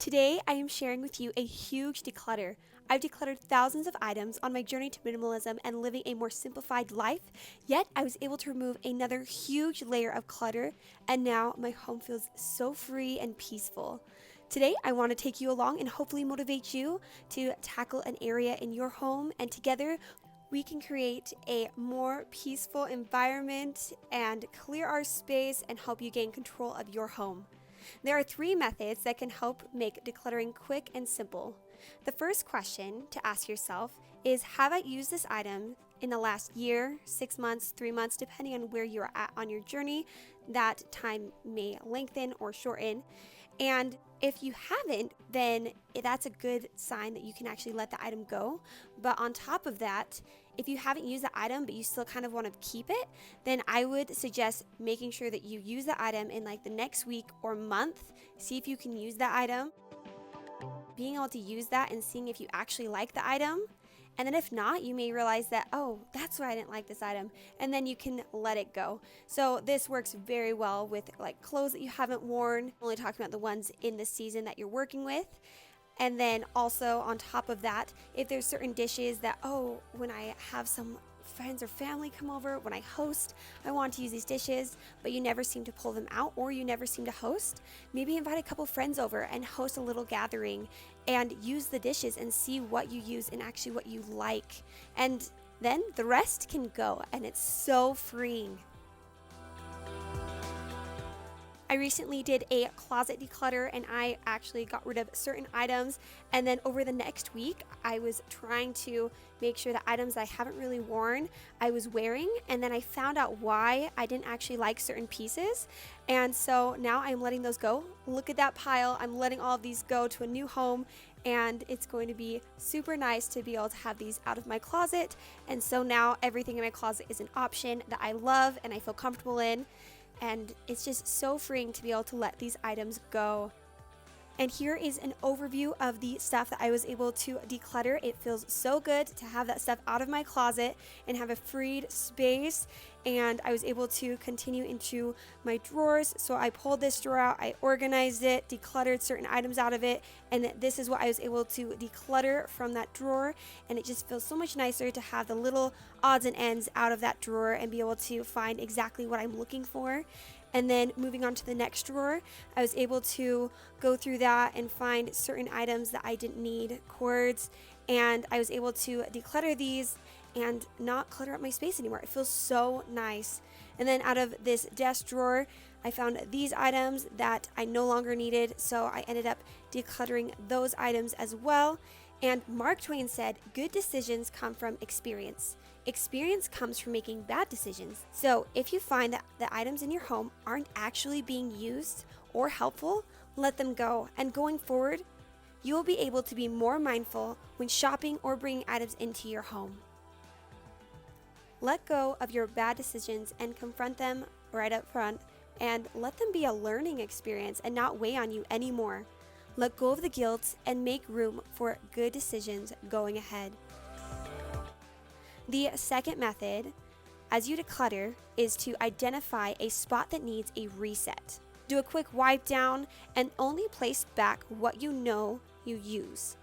Today, I am sharing with you a huge declutter. I've decluttered thousands of items on my journey to minimalism and living a more simplified life, yet I was able to remove another huge layer of clutter, and now my home feels so free and peaceful. Today, I want to take you along and hopefully motivate you to tackle an area in your home, and together we can create a more peaceful environment and clear our space and help you gain control of your home. There are 3 methods that can help make decluttering quick and simple. The first question to ask yourself is, have I used this item in the last year, 6 months, 3 months, depending on where you're at on your journey? That time may lengthen or shorten. And if you haven't, then that's a good sign that you can actually let the item go. But on top of that, if you haven't used the item but you still kind of want to keep it, then I would suggest making sure that you use the item in like the next week or month. See if you can use that item. Being able to use that and seeing if you actually like the item. And then if not, you may realize that, oh, that's why I didn't like this item. And then you can let it go. So this works very well with like clothes that you haven't worn. I'm only talking about the ones in the season that you're working with. And then also on top of that, if there's certain dishes that, oh, when I have some friends or family come over, when I host, I want to use these dishes, but you never seem to pull them out or you never seem to host, maybe invite a couple friends over and host a little gathering and use the dishes and see what you use and actually what you like. And then the rest can go, and it's so freeing. I recently did a closet declutter and I actually got rid of certain items, and then over the next week I was trying to make sure the items that I haven't really worn I was wearing, and then I found out why I didn't actually like certain pieces, and so now I'm letting those go. Look at that pile. I'm letting all of these go to a new home, and it's going to be super nice to be able to have these out of my closet. And so now everything in my closet is an option that I love and I feel comfortable in. And it's just so freeing to be able to let these items go. And here is an overview of the stuff that I was able to declutter. It feels so good to have that stuff out of my closet and have a freed space. And I was able to continue into my drawers. So I pulled this drawer out, I organized it, decluttered certain items out of it, and this is what I was able to declutter from that drawer. And it just feels so much nicer to have the little odds and ends out of that drawer and be able to find exactly what I'm looking for. And then moving on to the next drawer, I was able to go through that and find certain items that I didn't need, cords, and I was able to declutter these and not clutter up my space anymore. It feels so nice. And then out of this desk drawer, I found these items that I no longer needed, so I ended up decluttering those items as well. And Mark Twain said, good decisions come from experience. Experience comes from making bad decisions. So if you find that the items in your home aren't actually being used or helpful, let them go. And going forward, you will be able to be more mindful when shopping or bringing items into your home. Let go of your bad decisions and confront them right up front, and let them be a learning experience and not weigh on you anymore. Let go of the guilt and make room for good decisions going ahead. The second method, as you declutter, is to identify a spot that needs a reset. Do a quick wipe down and only place back what you know you use.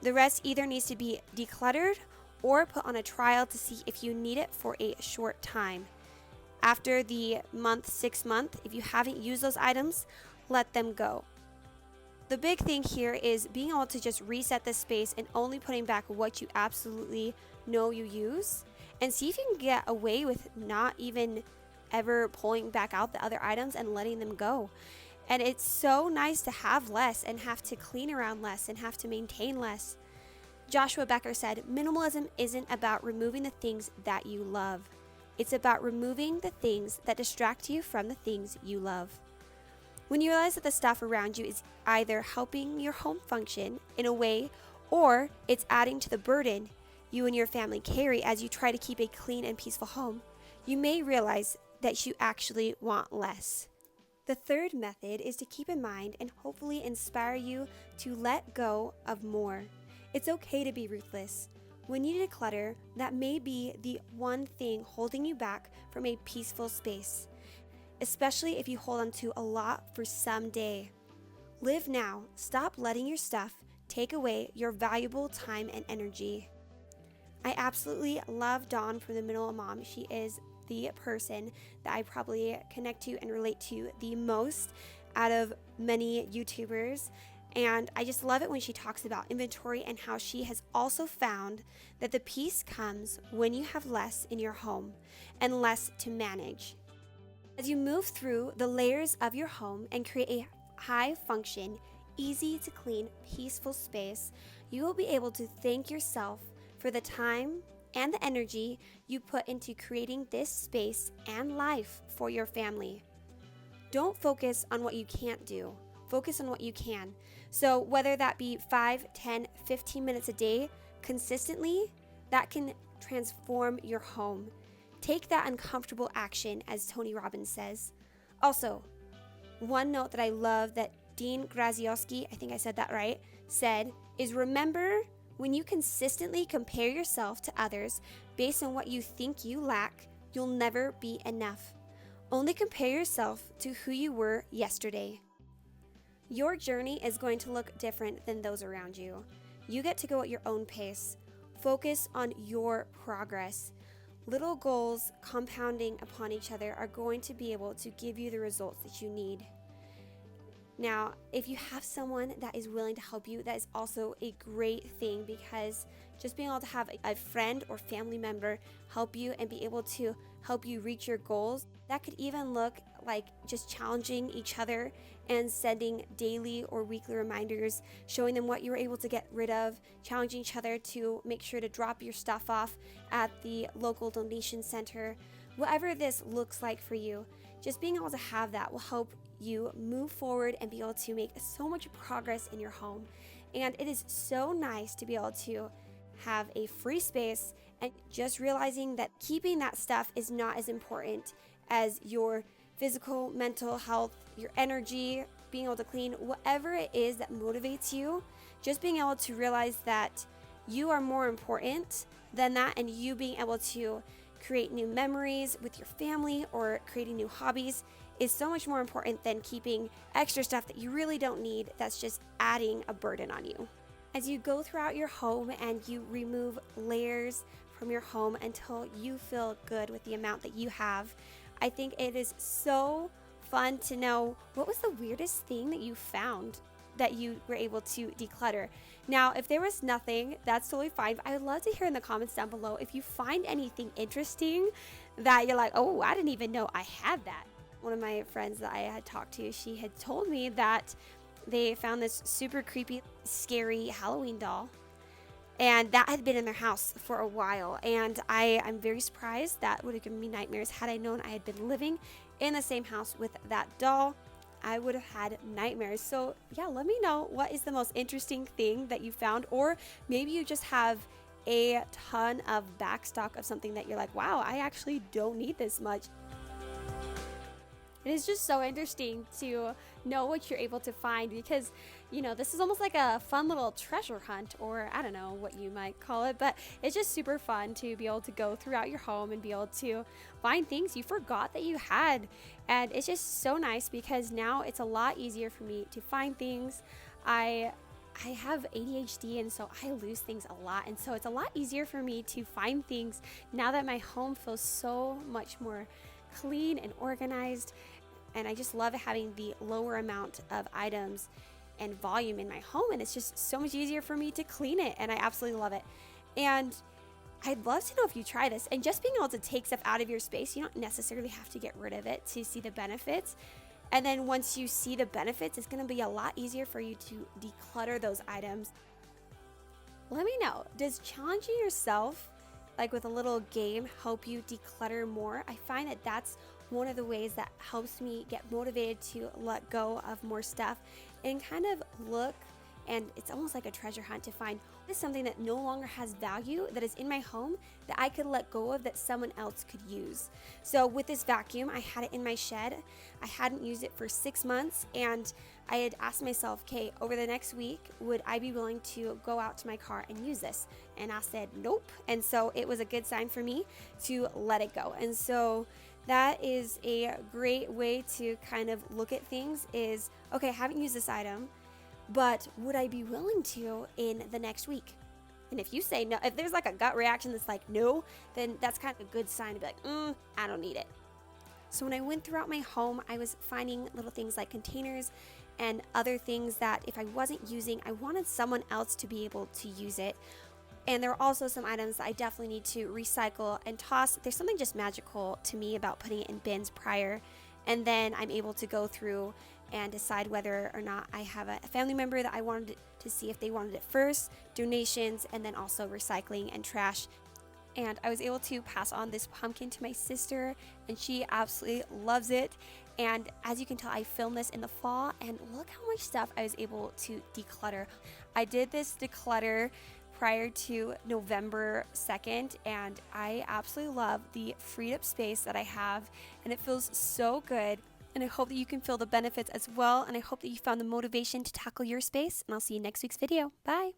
The rest either needs to be decluttered or put on a trial to see if you need it for a short time. After the month, 6 month, if you haven't used those items, let them go. The big thing here is being able to just reset the space and only putting back what you absolutely know you use, and see if you can get away with not even ever pulling back out the other items and letting them go. And it's so nice to have less and have to clean around less and have to maintain less. Joshua Becker said, minimalism isn't about removing the things that you love. It's about removing the things that distract you from the things you love. When you realize that the stuff around you is either helping your home function in a way or it's adding to the burden you and your family carry as you try to keep a clean and peaceful home, you may realize that you actually want less. The third method is to keep in mind and hopefully inspire you to let go of more. It's okay to be ruthless. When you declutter, that may be the one thing holding you back from a peaceful space, especially if you hold on to a lot for some day. Live now. Stop letting your stuff take away your valuable time and energy. I absolutely love Dawn from the Minimal Mom. She is the person that I probably connect to and relate to the most out of many YouTubers. And I just love it when she talks about inventory and how she has also found that the peace comes when you have less in your home and less to manage. As you move through the layers of your home and create a high function, easy to clean, peaceful space, you will be able to thank yourself for the time and the energy you put into creating this space and life for your family. Don't focus on what you can't do. Focus on what you can. So whether that be 5, 10, 15 minutes a day, consistently, that can transform your home. Take that uncomfortable action, as Tony Robbins says. Also, one note that I love that Dean Graziosi, I think I said that right, said is remember when you consistently compare yourself to others based on what you think you lack, you'll never be enough. Only compare yourself to who you were yesterday. Your journey is going to look different than those around you. You get to go at your own pace. Focus on your progress. Little goals compounding upon each other are going to be able to give you the results that you need. Now, if you have someone that is willing to help you, that is also a great thing, because just being able to have a friend or family member help you and be able to help you reach your goals, that could even look like just challenging each other and sending daily or weekly reminders, showing them what you were able to get rid of, challenging each other to make sure to drop your stuff off at the local donation center. Whatever this looks like for you, just being able to have that will help you move forward and be able to make so much progress in your home. And it is so nice to be able to have a free space and just realizing that keeping that stuff is not as important as your physical, mental health, your energy, being able to clean, whatever it is that motivates you, just being able to realize that you are more important than that, and you being able to create new memories with your family or creating new hobbies is so much more important than keeping extra stuff that you really don't need that's just adding a burden on you. As you go throughout your home and you remove layers from your home until you feel good with the amount that you have, I think it is so fun to know what was the weirdest thing that you found that you were able to declutter. Now, if there was nothing, that's totally fine. I would love to hear in the comments down below if you find anything interesting that you're like, oh, I didn't even know I had that. One of my friends that I had talked to, she had told me that they found this super creepy, scary Halloween doll. And that had been in their house for a while. And I'm very surprised. That would have given me nightmares. Had I known I had been living in the same house with that doll, I would have had nightmares. So yeah, let me know what is the most interesting thing that you found. Or maybe you just have a ton of backstock of something that you're like, wow, I actually don't need this much. It is just so interesting to know what you're able to find, because, you know, this is almost like a fun little treasure hunt, or I don't know what you might call it, but it's just super fun to be able to go throughout your home and be able to find things you forgot that you had. And it's just so nice because now it's a lot easier for me to find things. I have ADHD, and so I lose things a lot, and so it's a lot easier for me to find things now that my home feels so much more clean and organized. And I just love having the lower amount of items and volume in my home, and it's just so much easier for me to clean it, and I absolutely love it. And I'd love to know if you try this, and just being able to take stuff out of your space, you don't necessarily have to get rid of it to see the benefits. And then once you see the benefits, it's going to be a lot easier for you to declutter those items. Let me know, does challenging yourself like with a little game help you declutter more? I find that that's one of the ways that helps me get motivated to let go of more stuff and kind of look, and it's almost like a treasure hunt to find what is something that no longer has value that is in my home that I could let go of that someone else could use. So with this vacuum, I had it in my shed. I hadn't used it for 6 months, and I had asked myself, okay, over the next week, would I be willing to go out to my car and use this? And I said, nope. And so it was a good sign for me to let it go. And so That is a great way to kind of look at things is, okay, I haven't used this item, but would I be willing to in the next week? And if you say no, if there's like a gut reaction that's like no, then that's kind of a good sign to be like, I don't need it. So when I went throughout my home, I was finding little things like containers and other things that if I wasn't using, I wanted someone else to be able to use it. And there are also some items that I definitely need to recycle and toss. There's something just magical to me about putting it in bins prior, and then I'm able to go through and decide whether or not I have a family member that I wanted to see if they wanted it first, donations, and then also recycling and trash. And I was able to pass on this pumpkin to my sister, and she absolutely loves it. And as you can tell, I filmed this in the fall, and look how much stuff I was able to declutter. I did this declutter prior to November 2nd, and I absolutely love the freed up space that I have, and it feels so good. And I hope that you can feel the benefits as well, and I hope that you found the motivation to tackle your space, and I'll see you next week's video. Bye!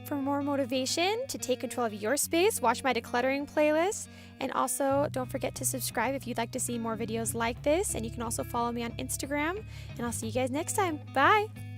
For more motivation to take control of your space, watch my decluttering playlist, and also don't forget to subscribe if you'd like to see more videos like this, and you can also follow me on Instagram, and I'll see you guys next time. Bye!